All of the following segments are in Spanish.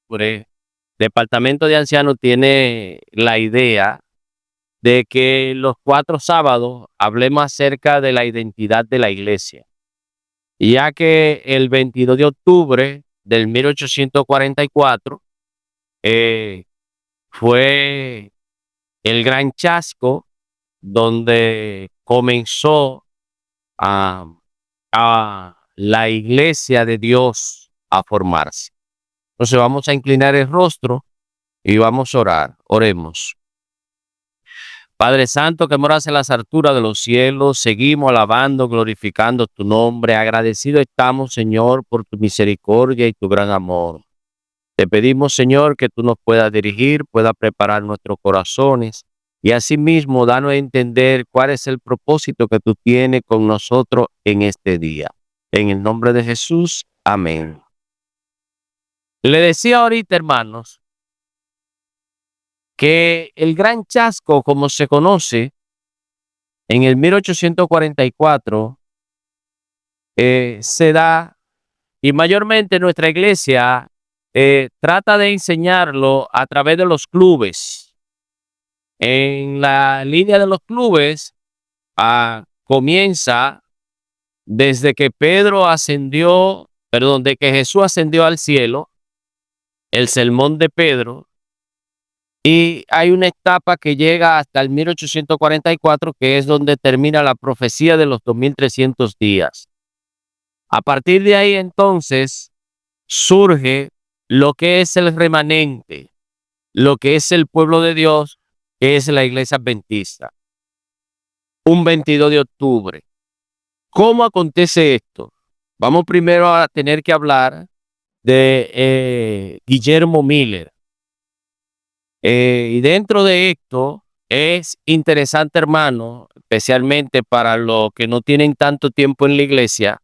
octubre, Departamento de Ancianos tiene la idea de que los 4 sábados hablemos acerca de la identidad de la iglesia, ya que el 22 de octubre del 1844 eh, fue el gran chasco donde comenzó a la iglesia de Dios a formarse. Entonces vamos a inclinar el rostro y vamos a orar. Oremos. Padre Santo, que moras en las alturas de los cielos, seguimos alabando, glorificando tu nombre. Agradecido estamos, Señor, por tu misericordia y tu gran amor. Te pedimos, Señor, que tú nos puedas dirigir, puedas preparar nuestros corazones y asimismo danos a entender cuál es el propósito que tú tienes con nosotros en este día. En el nombre de Jesús, amén. Le decía ahorita, hermanos, que el gran chasco, como se conoce, en el 1844, se da, y mayormente nuestra iglesia trata de enseñarlo a través de los clubes. En la línea de los clubes comienza desde que de que Jesús ascendió al cielo, el sermón de Pedro, y hay una etapa que llega hasta el 1844, que es donde termina la profecía de los 2300 días. A partir de ahí, entonces, surge lo que es el remanente, lo que es el pueblo de Dios, que es la iglesia adventista. Un 22 de octubre. ¿Cómo acontece esto? Vamos primero a tener que hablar de Guillermo Miller. Y dentro de esto es interesante, hermano, especialmente para los que no tienen tanto tiempo en la iglesia,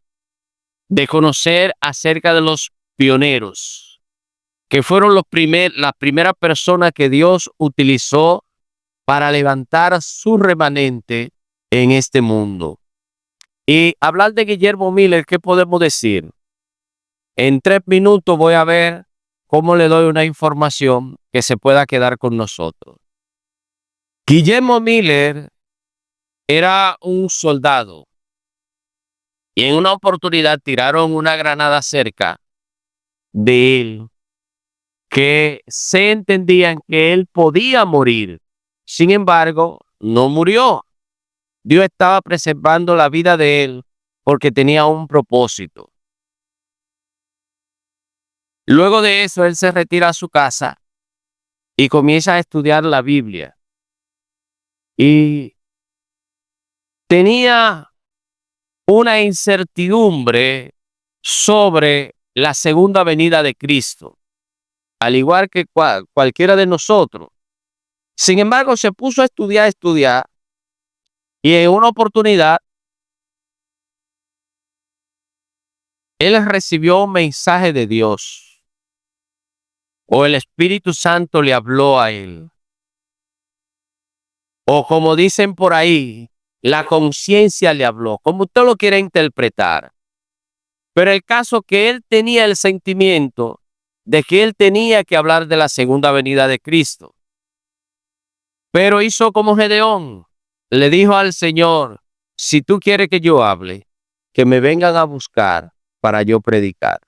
de conocer acerca de los pioneros, que fueron las primeras personas que Dios utilizó para levantar su remanente en este mundo. Y hablar de Guillermo Miller, ¿qué podemos decir? En 3 minutos voy a ver cómo le doy una información que se pueda quedar con nosotros. Guillermo Miller era un soldado y en una oportunidad tiraron una granada cerca de él, que se entendían que él podía morir. Sin embargo, no murió. Dios estaba preservando la vida de él porque tenía un propósito. Luego de eso, él se retira a su casa y comienza a estudiar la Biblia. Y tenía una incertidumbre sobre la segunda venida de Cristo, al igual que cualquiera de nosotros. Sin embargo, se puso a estudiar, y en una oportunidad, él recibió un mensaje de Dios, o el Espíritu Santo le habló a él, o como dicen por ahí, la conciencia le habló, como usted lo quiera interpretar. Pero el caso que él tenía el sentimiento de que él tenía que hablar de la segunda venida de Cristo. Pero hizo como Gedeón, le dijo al Señor: si tú quieres que yo hable, que me vengan a buscar para yo predicar.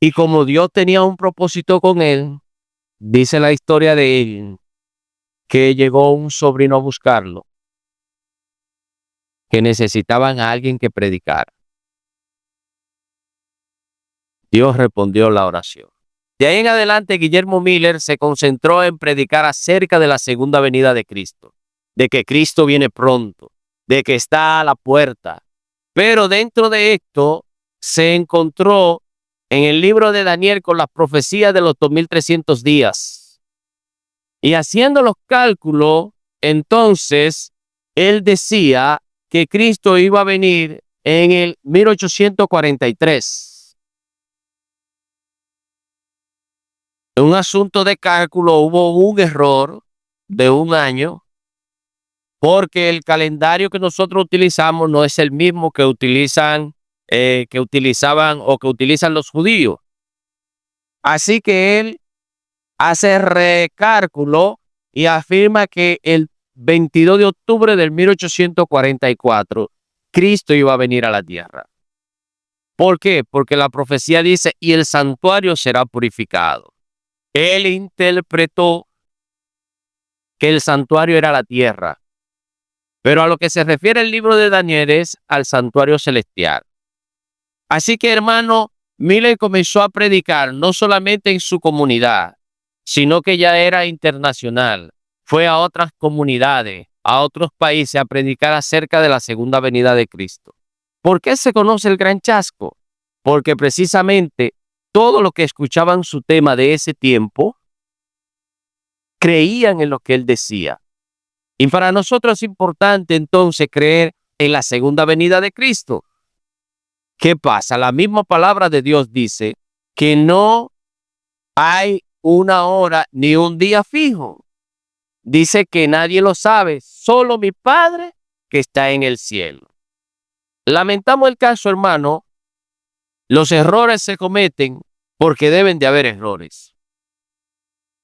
Y como Dios tenía un propósito con él, dice la historia de él, que llegó un sobrino a buscarlo, que necesitaban a alguien que predicara. Dios respondió la oración. De ahí en adelante, Guillermo Miller se concentró en predicar acerca de la segunda venida de Cristo, de que Cristo viene pronto, de que está a la puerta. Pero dentro de esto se encontró en el libro de Daniel con las profecías de los 2300 días. Y haciendo los cálculos, entonces, él decía que Cristo iba a venir en el 1843. En un asunto de cálculo hubo un error de un año, porque el calendario que nosotros utilizamos no es el mismo que utilizan, que utilizaban o que utilizan los judíos. Así que él hace recálculo y afirma que el 22 de octubre del 1844 Cristo iba a venir a la tierra. ¿Por qué? Porque la profecía dice, y el santuario será purificado. Él interpretó que el santuario era la tierra, pero a lo que se refiere el libro de Daniel es al santuario celestial. Así que, hermano, Miller comenzó a predicar no solamente en su comunidad, sino que ya era internacional. Fue a otras comunidades, a otros países a predicar acerca de la segunda venida de Cristo. ¿Por qué se conoce el Gran Chasco? Porque precisamente todos los que escuchaban su tema de ese tiempo creían en lo que él decía. Y para nosotros es importante entonces creer en la segunda venida de Cristo. ¿Qué pasa? La misma palabra de Dios dice que no hay una hora ni un día fijo. Dice que nadie lo sabe, solo mi Padre que está en el cielo. Lamentamos el caso, hermano. Los errores se cometen porque deben de haber errores.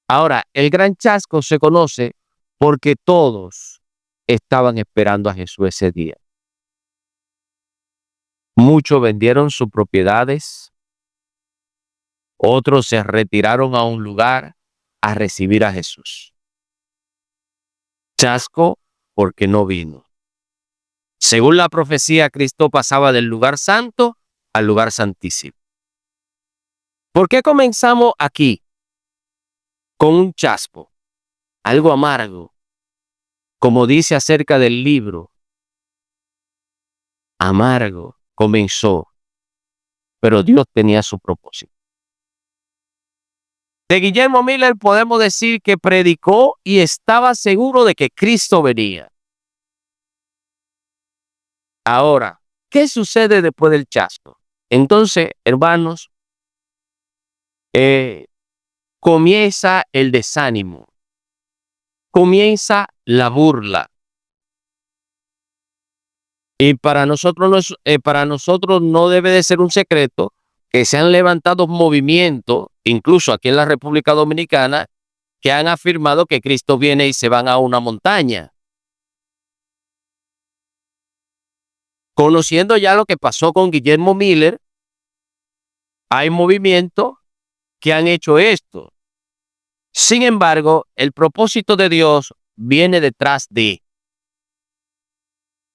Ahora, el Gran Chasco se conoce porque todos estaban esperando a Jesús ese día. Muchos vendieron sus propiedades, otros se retiraron a un lugar a recibir a Jesús. Chasco porque no vino. Según la profecía, Cristo pasaba del lugar santo al lugar santísimo. ¿Por qué comenzamos aquí con un chasco, algo amargo, como dice acerca del libro? Amargo comenzó, pero Dios tenía su propósito. De Guillermo Miller podemos decir que predicó y estaba seguro de que Cristo venía. Ahora, ¿qué sucede después del chasco? Entonces, hermanos, comienza el desánimo, comienza la burla. Y para nosotros no debe de ser un secreto que se han levantado movimientos, incluso aquí en la República Dominicana, que han afirmado que Cristo viene y se van a una montaña. Conociendo ya lo que pasó con Guillermo Miller, hay movimientos que han hecho esto. Sin embargo, el propósito de Dios viene detrás de.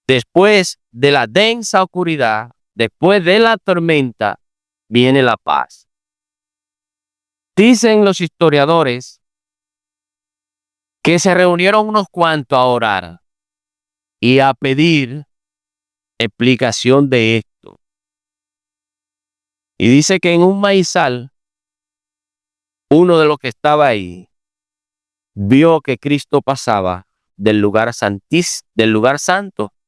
Después de la densa oscuridad, después de la tormenta, viene la paz. Dicen los historiadores que se reunieron unos cuantos a orar y a pedir explicación de esto. Y dice que en un maizal, uno de los que estaba ahí vio que Cristo pasaba del lugar santo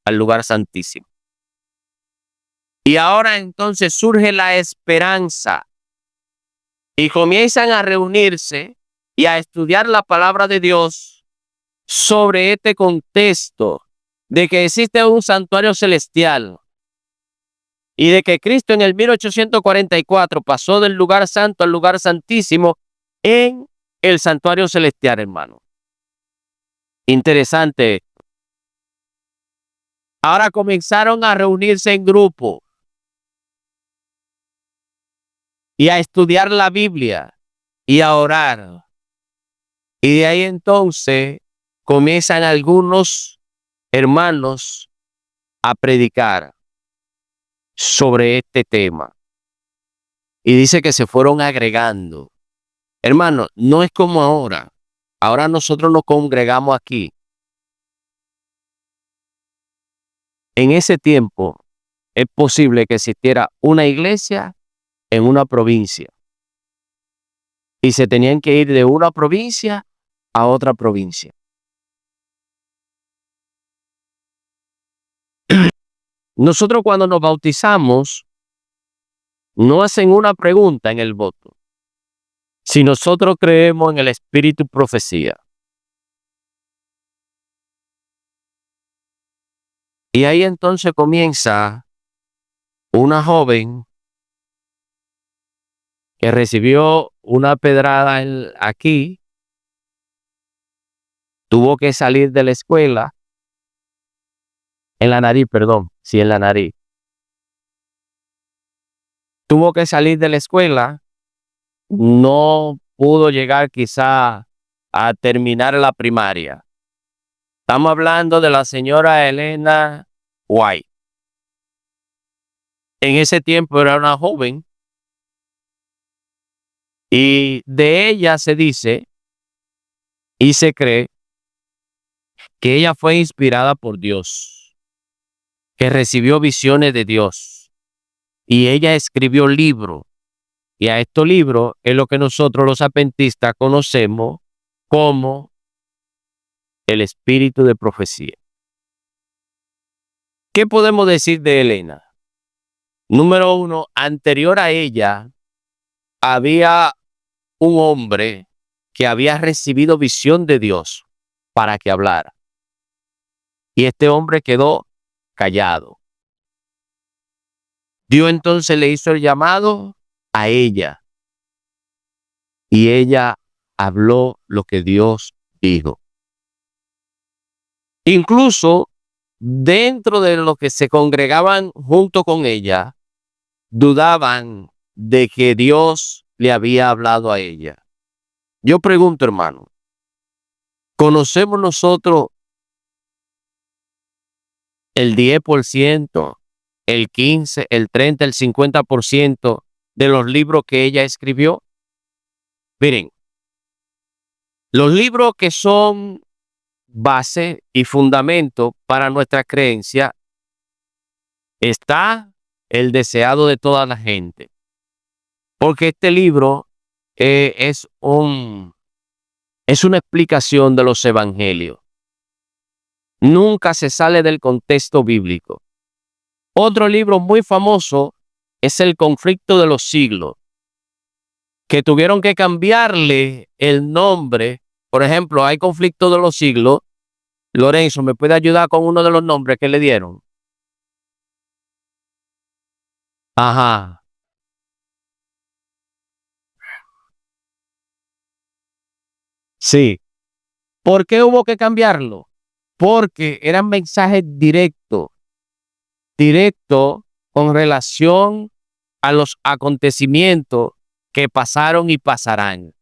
al lugar santísimo. Y ahora entonces surge la esperanza y comienzan a reunirse y a estudiar la palabra de Dios sobre este contexto de que existe un santuario celestial y de que Cristo en el 1844 pasó del lugar santo al lugar santísimo en el santuario celestial, hermano. Interesante. Ahora comenzaron a reunirse en grupo y a estudiar la Biblia y a orar. Y de ahí entonces comienzan algunos hermanos a predicar sobre este tema. Y dice que se fueron agregando. Hermano, no es como ahora. Ahora nosotros nos congregamos aquí. En ese tiempo es posible que existiera una iglesia en una provincia. Y se tenían que ir de una provincia a otra provincia. Nosotros cuando nos bautizamos, no hacen una pregunta en el voto. Si nosotros creemos en el espíritu profecía. Y ahí entonces comienza una joven que recibió una pedrada aquí, tuvo que salir de la escuela, en la nariz, perdón, sí, en la nariz. Tuvo que salir de la escuela, no pudo llegar quizá a terminar la primaria. Estamos hablando de la señora Elena White. En ese tiempo era una joven y de ella se dice y se cree que ella fue inspirada por Dios, que recibió visiones de Dios y ella escribió libros. Y a estos libros es lo que nosotros los adventistas conocemos como el espíritu de profecía. ¿Qué podemos decir de Elena? Número uno, anterior a ella había un hombre que había recibido visión de Dios para que hablara. Y este hombre quedó callado. Dios entonces le hizo el llamado a ella. Y ella habló lo que Dios dijo. Incluso dentro de los que se congregaban junto con ella, dudaban de que Dios le había hablado a ella. Yo pregunto, hermano, ¿conocemos nosotros el 10%, el 15%, el 30%, el 50% de los libros que ella escribió? Miren, los libros que son base y fundamento para nuestra creencia está el deseado de toda la gente. Porque este libro es una explicación de los evangelios. Nunca se sale del contexto bíblico. Otro libro muy famoso es El conflicto de los siglos, que tuvieron que cambiarle el nombre. Por ejemplo, hay conflicto de los siglos. Lorenzo, ¿me puede ayudar con uno de los nombres que le dieron? Ajá. Sí. ¿Por qué hubo que cambiarlo? Porque eran mensajes directos con relación a los acontecimientos que pasaron y pasarán.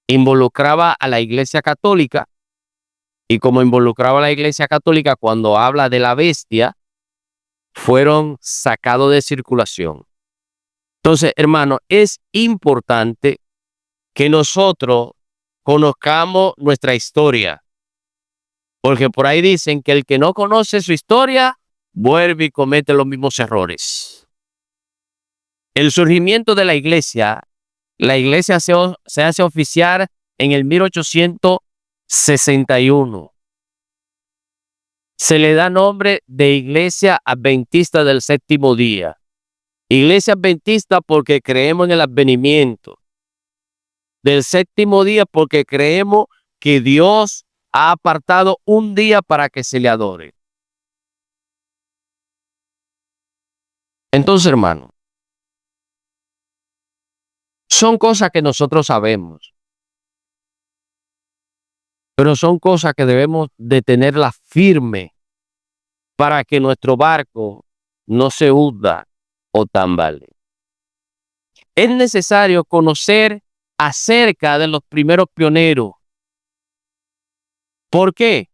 Involucraba a la Iglesia Católica y como involucraba a la Iglesia Católica cuando habla de la bestia, fueron sacados de circulación. Entonces, hermano, es importante que nosotros conozcamos nuestra historia, porque por ahí dicen que el que no conoce su historia vuelve y comete los mismos errores. El surgimiento de la iglesia se hace oficial en el 1861. Se le da nombre de Iglesia Adventista del Séptimo Día. Iglesia Adventista porque creemos en el advenimiento. Del séptimo día porque creemos que Dios ha apartado un día para que se le adore. Entonces, hermano, son cosas que nosotros sabemos, pero son cosas que debemos de tenerlas firme para que nuestro barco no se hunda o tambalee. Es necesario conocer acerca de los primeros pioneros. ¿Por qué?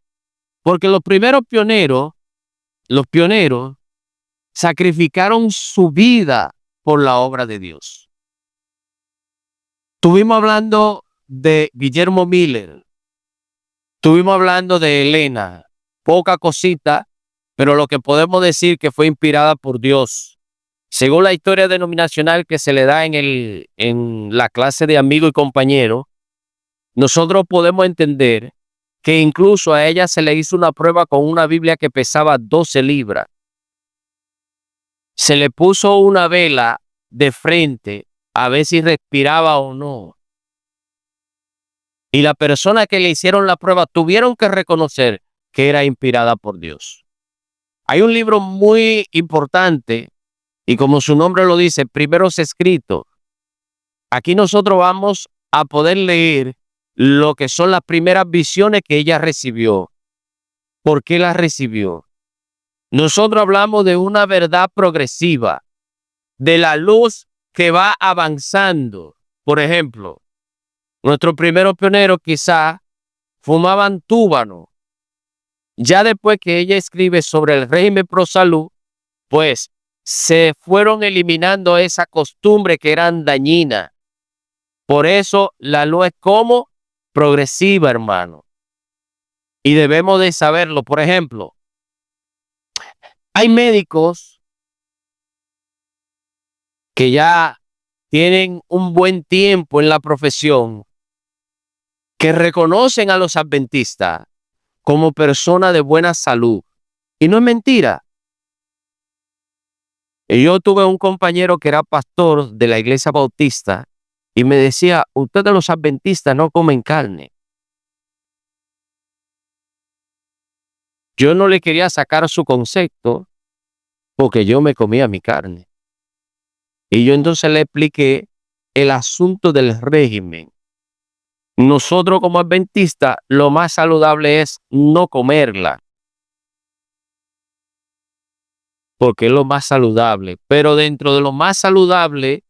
Porque los pioneros sacrificaron su vida por la obra de Dios. Estuvimos hablando de Guillermo Miller, estuvimos hablando de Elena, poca cosita, pero lo que podemos decir que fue inspirada por Dios. Según la historia denominacional que se le da en la clase de amigo y compañero, nosotros podemos entender que incluso a ella se le hizo una prueba con una Biblia que pesaba 12 libras. Se le puso una vela de frente a ver si respiraba o no. Y la persona que le hicieron la prueba tuvieron que reconocer que era inspirada por Dios. Hay un libro muy importante y como su nombre lo dice, primeros escritos. Aquí nosotros vamos a poder leer lo que son las primeras visiones que ella recibió. ¿Por qué las recibió? Nosotros hablamos de una verdad progresiva, de la luz que va avanzando. Por ejemplo, nuestros primeros pioneros quizá fumaban túbano. Ya después que ella escribe sobre el régimen pro salud, pues se fueron eliminando esa costumbre que eran dañinas. Por eso la luz es como progresiva, hermano. Y debemos de saberlo. Por ejemplo, hay médicos que ya tienen un buen tiempo en la profesión que reconocen a los adventistas como personas de buena salud. Y no es mentira. Y yo tuve un compañero que era pastor de la iglesia bautista y me decía, ustedes los adventistas no comen carne. Yo no le quería sacar su concepto porque yo me comía mi carne. Y yo entonces le expliqué el asunto del régimen. Nosotros como adventistas, lo más saludable es no comerla, porque es lo más saludable. Pero dentro de lo más saludable,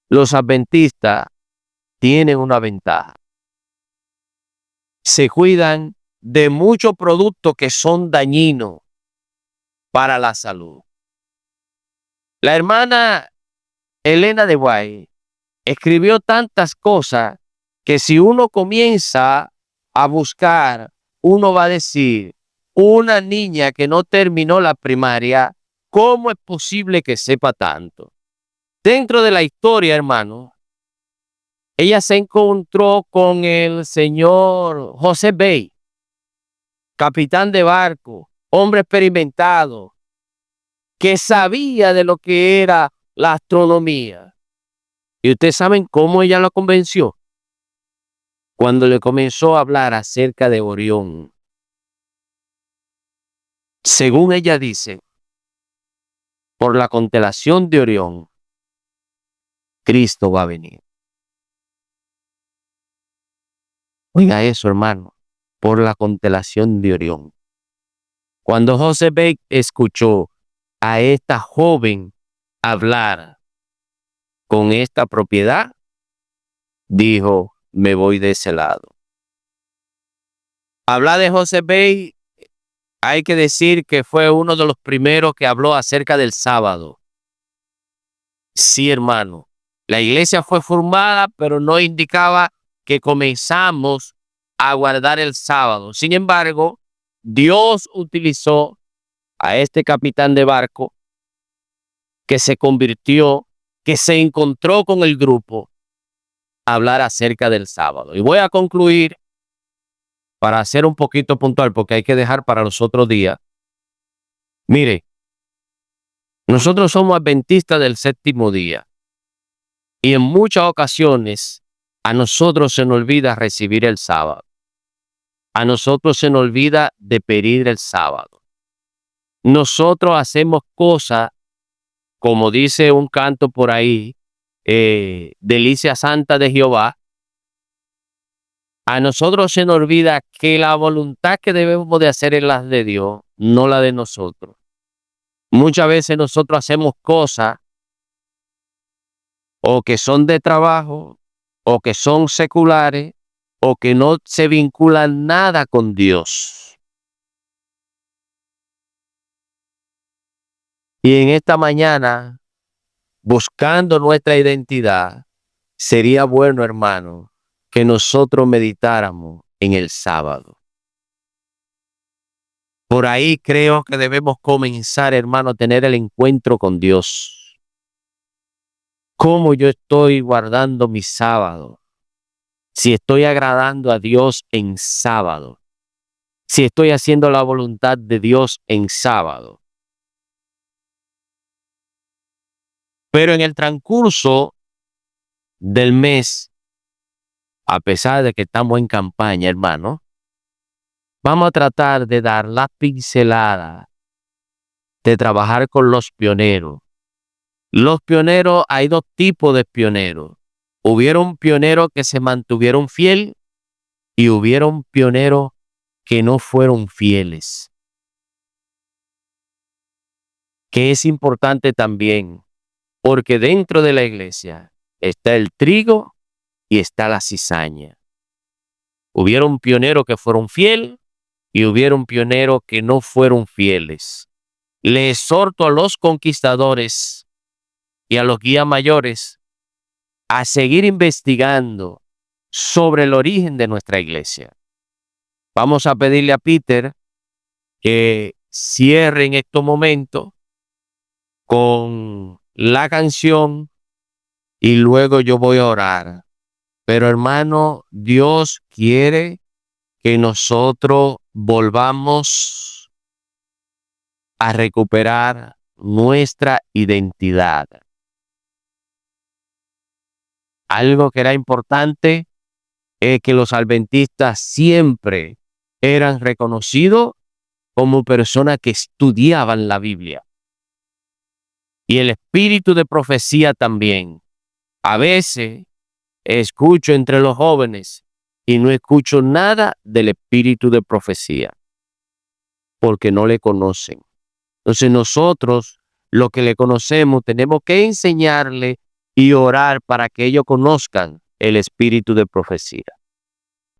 los adventistas tienen una ventaja. Se cuidan de muchos productos que son dañinos para la salud. La hermana Elena de White escribió tantas cosas que si uno comienza a buscar, uno va a decir, una niña que no terminó la primaria, ¿cómo es posible que sepa tanto? Dentro de la historia, hermano, ella se encontró con el señor José Bey, capitán de barco, hombre experimentado, que sabía de lo que era la astronomía. ¿Y ustedes saben cómo ella lo convenció? Cuando le comenzó a hablar acerca de Orión. Según ella dice, por la constelación de Orión, Cristo va a venir. Oiga eso, hermano, por la constelación de Orión. Cuando José Beck escuchó a esta joven hablar con esta propiedad, dijo, me voy de ese lado. Hablar de José Beck, hay que decir que fue uno de los primeros que habló acerca del sábado. Sí, hermano, la iglesia fue formada, pero no indicaba que comenzamos a guardar el sábado. Sin embargo, Dios utilizó a este capitán de barco que se convirtió, que se encontró con el grupo a hablar acerca del sábado. Y voy a concluir para ser un poquito puntual, porque hay que dejar para los otros días. Mire, nosotros somos adventistas del séptimo día. Y en muchas ocasiones a nosotros se nos olvida recibir el sábado. A nosotros se nos olvida de pedir el sábado. Nosotros hacemos cosas, como dice un canto por ahí, delicia santa de Jehová. A nosotros se nos olvida que la voluntad que debemos de hacer es la de Dios, no la de nosotros. Muchas veces nosotros hacemos cosas o que son de trabajo, o que son seculares, o que no se vinculan nada con Dios. Y en esta mañana, buscando nuestra identidad, sería bueno, hermano, que nosotros meditáramos en el sábado. Por ahí creo que debemos comenzar, hermano, a tener el encuentro con Dios. ¿Cómo yo estoy guardando mi sábado? Si estoy agradando a Dios en sábado. Si estoy haciendo la voluntad de Dios en sábado. Pero en el transcurso del mes, a pesar de que estamos en campaña, hermano, vamos a tratar de dar la pincelada, de trabajar con los pioneros. Los pioneros, hay dos tipos de pioneros. Hubieron pioneros que se mantuvieron fiel y hubieron pioneros que no fueron fieles. Que es importante también, porque dentro de la iglesia está el trigo y está la cizaña. Hubieron pioneros que fueron fieles y hubieron pioneros que no fueron fieles. Le exhorto a los conquistadores y a los guías mayores a seguir investigando sobre el origen de nuestra iglesia. Vamos a pedirle a Peter que cierre en estos momentos con la canción y luego yo voy a orar. Pero hermano, Dios quiere que nosotros volvamos a recuperar nuestra identidad. Algo que era importante es que los adventistas siempre eran reconocidos como personas que estudiaban la Biblia. Y el espíritu de profecía también. A veces escucho entre los jóvenes y no escucho nada del espíritu de profecía porque no le conocen. Entonces nosotros, los que le conocemos, tenemos que enseñarle y orar para que ellos conozcan el espíritu de profecía.